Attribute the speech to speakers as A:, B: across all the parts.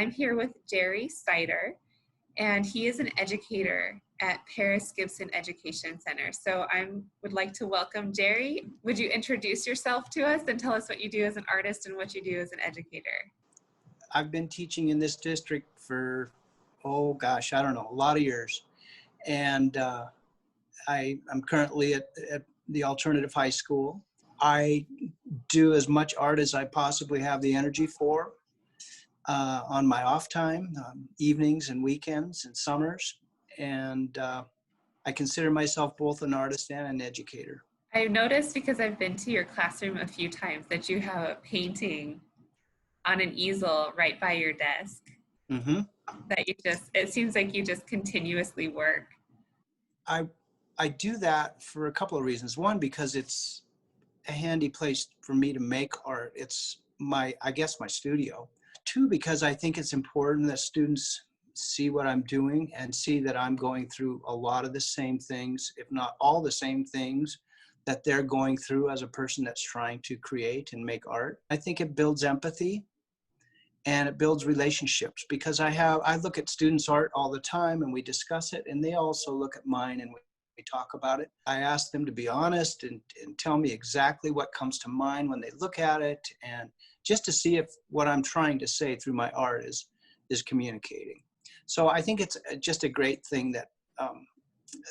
A: I'm here with Jerry Sidor, and he is an educator at Paris Gibson Education Center. So I would like to welcome Jerry. Would you introduce yourself to us and tell us what you do as an artist and what you do as an educator?
B: I've been teaching in this district for, oh gosh, I don't know, a lot of years. And I'm currently at the alternative high school. I do as much art as I possibly have the energy for on my off time, evenings and weekends and summers. And I consider myself both an artist and an educator.
A: I noticed, because I've been to your classroom a few times, that you have a painting on an easel right by your desk.
B: Mm-hmm.
A: That it seems like you just continuously work.
B: I do that for a couple of reasons. One, because it's a handy place for me to make art. It's I guess my studio. Two, because I think it's important that students see what I'm doing and see that I'm going through a lot of the same things, if not all the same things that they're going through as a person that's trying to create and make art. I think it builds empathy and it builds relationships, because I look at students' art all the time and we discuss it, and they also look at mine and we talk about it. I ask them to be honest and tell me exactly what comes to mind when they look at it, and just to see if what I'm trying to say through my art is communicating. So I think it's just a great thing that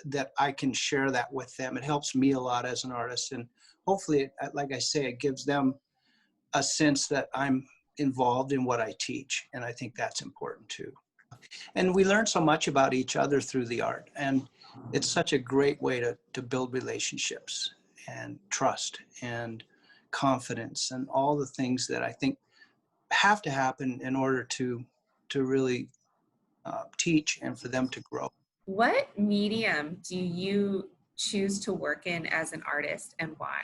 B: that I can share that with them. It helps me a lot as an artist, and hopefully, like I say, it gives them a sense that I'm involved in what I teach, and I think that's important too. And we learn so much about each other through the art, and it's such a great way to build relationships and trust and confidence and all the things that I think have to happen in order to really teach and for them to grow.
A: What medium do you choose to work in as an artist, and why?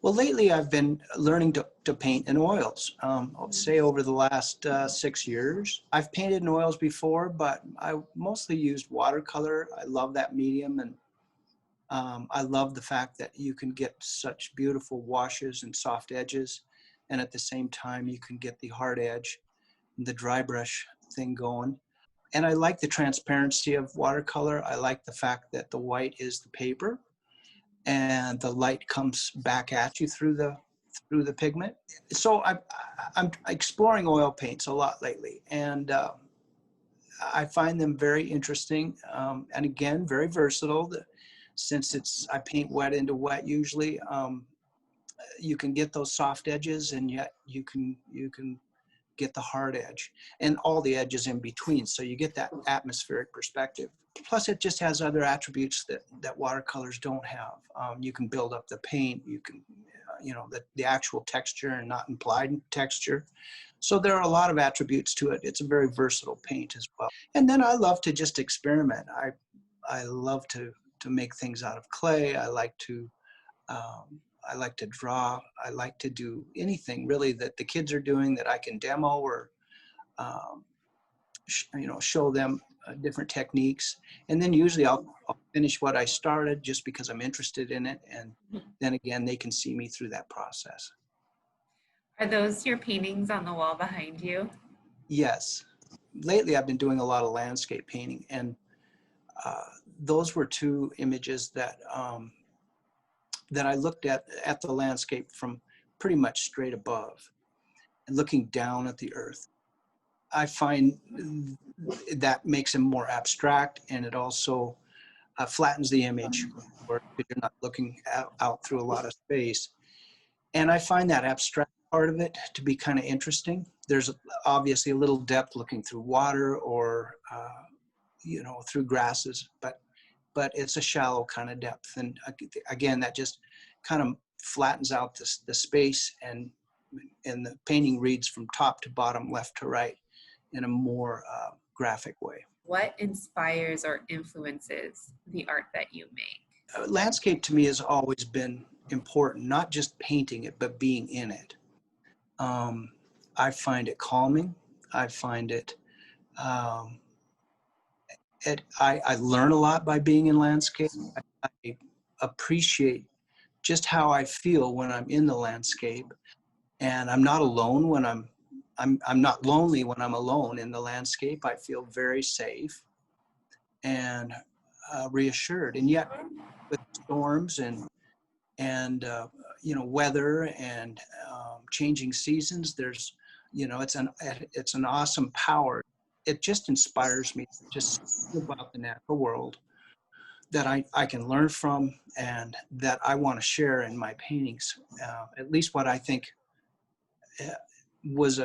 B: Well, lately I've been learning to paint in oils. I'll say over the last 6 years. I've painted in oils before, but I mostly used watercolor. I love that medium, and I love the fact that you can get such beautiful washes and soft edges, and at the same time you can get the hard edge, the dry brush thing going. And I like the transparency of watercolor. I like the fact that the white is the paper and the light comes back at you through the pigment. So I'm exploring oil paints a lot lately, and I find them very interesting, and again, very versatile. Since I paint wet into wet usually, you can get those soft edges, and yet you can get the hard edge and all the edges in between. So you get that atmospheric perspective. Plus it just has other attributes that watercolors don't have. You can build up the paint, you can, the actual texture and not implied texture. So there are a lot of attributes to it. It's a very versatile paint as well. And then I love to just experiment. I love to make things out of clay. I like to draw. I like to do anything really that the kids are doing that I can demo or, show them different techniques. And then usually I'll finish what I started just because I'm interested in it. And then again, they can see me through that process.
A: Are those your paintings on the wall behind you?
B: Yes. Lately, I've been doing a lot of landscape painting, and those were two images that I looked at the landscape from pretty much straight above and looking down at the earth. I find that makes them more abstract, and it also flattens the image where you're not looking out through a lot of space. And I find that abstract part of it to be kind of interesting. There's obviously a little depth looking through water or, through grasses, but it's a shallow kind of depth. And again, that just kind of flattens out the space, and the painting reads from top to bottom, left to right in a more graphic way.
A: What inspires or influences the art that you make?
B: Landscape to me has always been important, not just painting it, but being in it. I find it calming. I find it, I learn a lot by being in landscape. I appreciate just how I feel when I'm in the landscape, and I'm not alone when I'm I'm not lonely when I'm alone in the landscape. I feel very safe and reassured. And yet, with storms and weather and changing seasons, there's it's an awesome power. It just inspires me to just think about the natural world that I can learn from and that I want to share in my paintings. At least what I think uh, was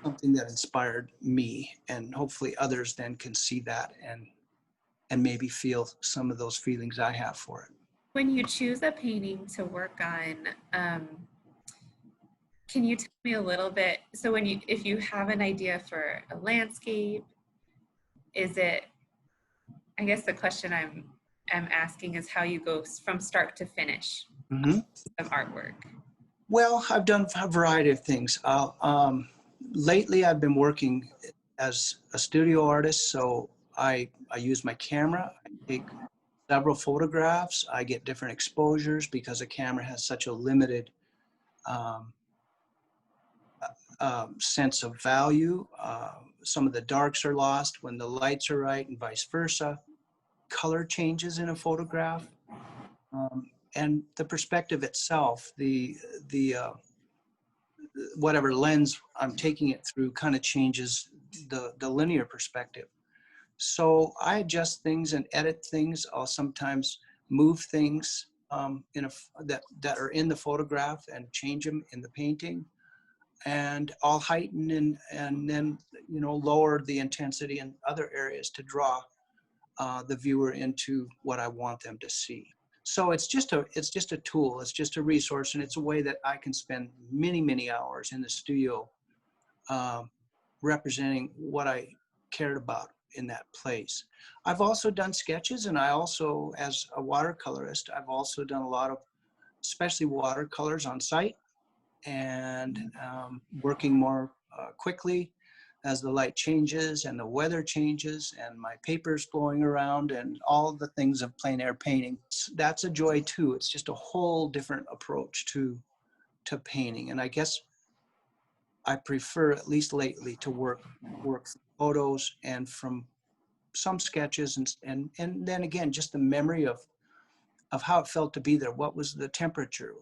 B: something that inspired me, and hopefully others then can see that and maybe feel some of those feelings I have for it.
A: When you choose a painting to work on, can you tell me a little bit? So if you have an idea for a landscape, is it, I guess the question I'm asking is how you go from start to finish
B: Mm-hmm.
A: of artwork.
B: Well, I've done a variety of things. Lately, I've been working as a studio artist, so I use my camera. I take several photographs. I get different exposures because a camera has such a limited um, sense of value. Some of the darks are lost when the lights are right, and vice versa. Color changes in a photograph, and the perspective itself, the whatever lens I'm taking it through kind of changes the linear perspective. So I adjust things and edit things. I'll sometimes move things that are in the photograph and change them in the painting. And I'll heighten and then lower the intensity in other areas to draw the viewer into what I want them to see. So it's just a tool, it's just a resource, and it's a way that I can spend many hours in the studio representing what I cared about in that place. I've also done sketches, and I also, as a watercolorist, I've also done a lot of, especially watercolors on site, and working more quickly as the light changes and the weather changes and my paper's blowing around and all the things of plein air painting. That's a joy too. It's just a whole different approach to painting. And I guess I prefer, at least lately, to work from photos and from some sketches and then again, just the memory of how it felt to be there. What was the temperature?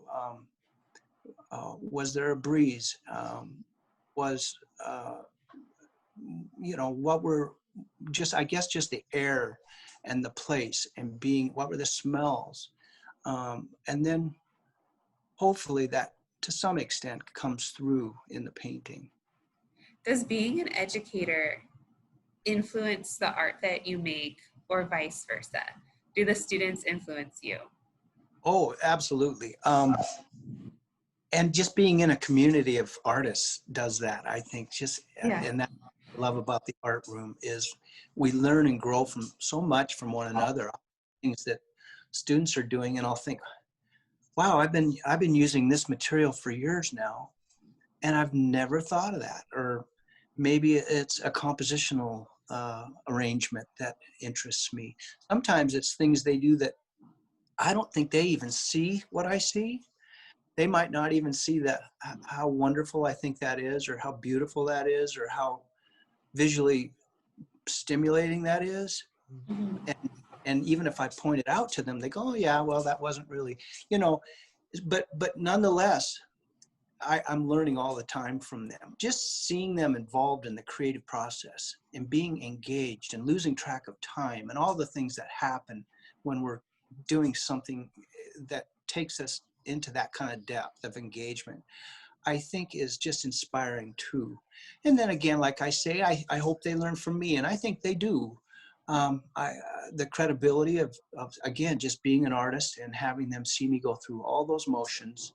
B: Was there a breeze? Was what were just, I guess, just the air and the place and what were the smells? And then hopefully that to some extent comes through in the painting.
A: Does being an educator influence the art that you make or vice versa? Do the students influence you?
B: Oh, absolutely. And just being in a community of artists does that, I think. And that I love about the art room is we learn and grow from so much from one another. Things that students are doing, and I'll think, wow, I've been using this material for years now, and I've never thought of that. Or maybe it's a compositional arrangement that interests me. Sometimes it's things they do that I don't think they even see what I see. They might not even see that, how wonderful I think that is, or how beautiful that is, or how visually stimulating that is.
A: Mm-hmm.
B: And even if I point it out to them, they go, oh yeah, well, that wasn't really, but nonetheless, I'm learning all the time from them. Just seeing them involved in the creative process and being engaged and losing track of time and all the things that happen when we're doing something that takes us into that kind of depth of engagement, I think is just inspiring too. And then again, like I say, I hope they learn from me, and I think they do. The credibility of again, just being an artist and having them see me go through all those motions,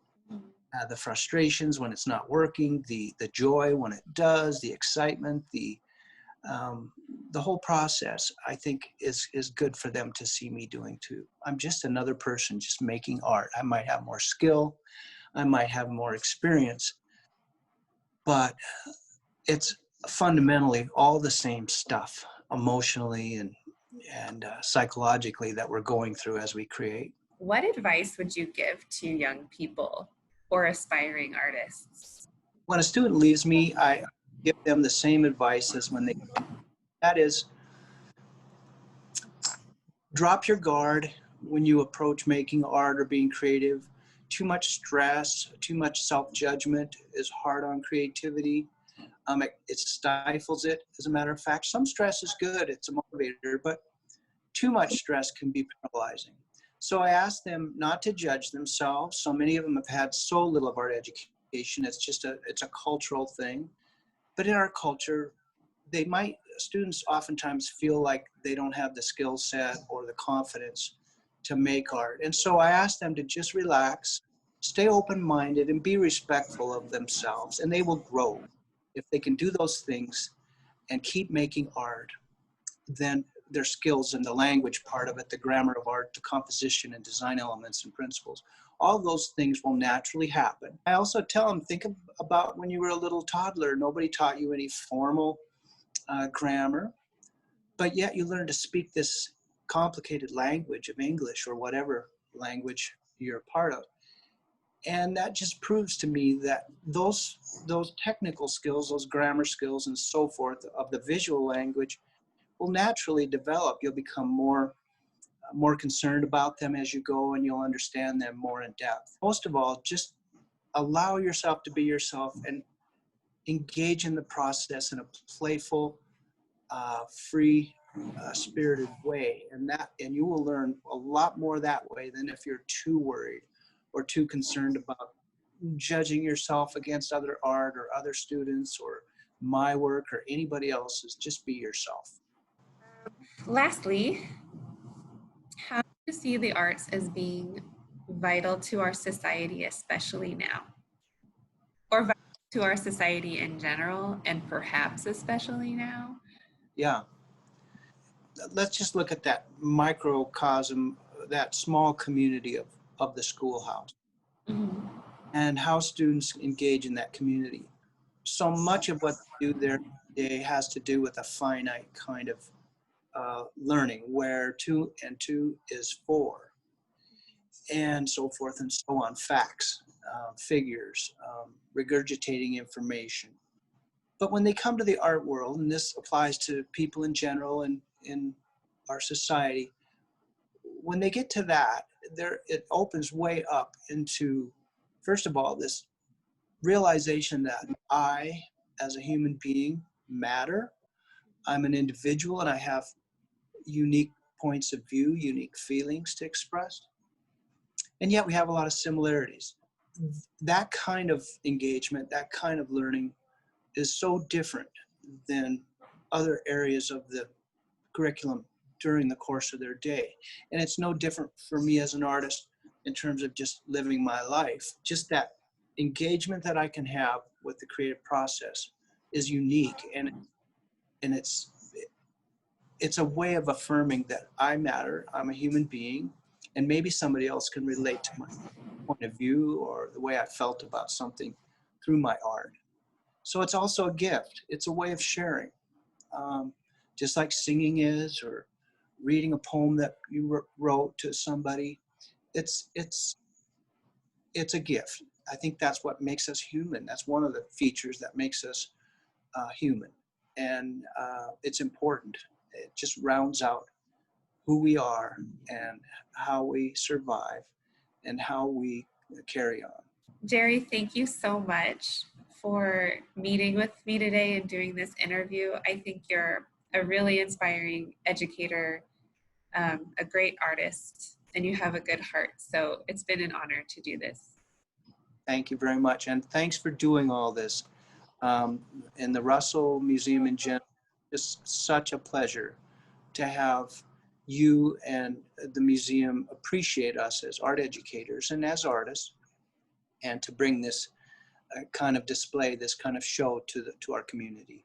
B: the frustrations when it's not working, the joy when it does, the excitement, the whole process, I think is good for them to see me doing too. I'm just another person just making art. I might have more skill, I might have more experience, but it's fundamentally all the same stuff emotionally and psychologically that we're going through as we create.
A: What advice would you give to young people or aspiring artists?
B: When a student leaves me, I give them the same advice as when they, that is, drop your guard when you approach making art or being creative. Too much stress, too much self-judgment is hard on creativity. It stifles it, as a matter of fact. Some stress is good, it's a motivator, but too much stress can be paralyzing. So I ask them not to judge themselves. So many of them have had so little of art education. It's a cultural thing. But in our culture, students oftentimes feel like they don't have the skill set or the confidence to make art. And so I ask them to just relax, stay open-minded, and be respectful of themselves, and they will grow. If they can do those things and keep making art, then their skills in the language part of it, the grammar of art, the composition and design elements and principles, all those things will naturally happen. I also tell them, think about when you were a little toddler. Nobody taught you any formal grammar, but yet you learn to speak this complicated language of English or whatever language you're a part of. And that just proves to me that those technical skills, those grammar skills and so forth of the visual language will naturally develop. You'll become more concerned about them as you go, and you'll understand them more in depth. Most of all, just allow yourself to be yourself and engage in the process in a playful, free, spirited way, and you will learn a lot more that way than if you're too worried or too concerned about judging yourself against other art or other students or my work or anybody else's. Just be yourself.
A: Lastly, how do you see the arts as being vital to our society, especially now? Or vital to our society in general, and perhaps especially now?
B: Yeah. Let's just look at that microcosm, that small community of the schoolhouse,
A: Mhm.
B: and how students engage in that community. So much of what they do there today has to do with a finite kind of learning, where 2 and 2 is 4, and so forth and so on, facts, figures, regurgitating information. But when they come to the art world, and this applies to people in general and in our society, when they get to that, it opens way up into, first of all, this realization that I, as a human being, matter. I'm an individual and I have unique points of view, unique feelings to express. And yet we have a lot of similarities. That kind of engagement, that kind of learning is so different than other areas of the curriculum during the course of their day. And it's no different for me as an artist in terms of just living my life. Just that engagement that I can have with the creative process is unique, and it's a way of affirming that I matter, I'm a human being, and maybe somebody else can relate to my point of view or the way I felt about something through my art. So it's also a gift. It's a way of sharing. Just like singing is, or reading a poem that you wrote to somebody, it's a gift. I think that's what makes us human. That's one of the features that makes us human, and it's important. It just rounds out who we are and how we survive and how we carry on.
A: Jerry, thank you so much for meeting with me today and doing this interview. I think you're a really inspiring educator, a great artist, and you have a good heart. So it's been an honor to do this.
B: Thank you very much. And thanks for doing all this. In the Russell Museum in general, just such a pleasure to have you and the museum appreciate us as art educators and as artists, and to bring this kind of display, this kind of show to our community.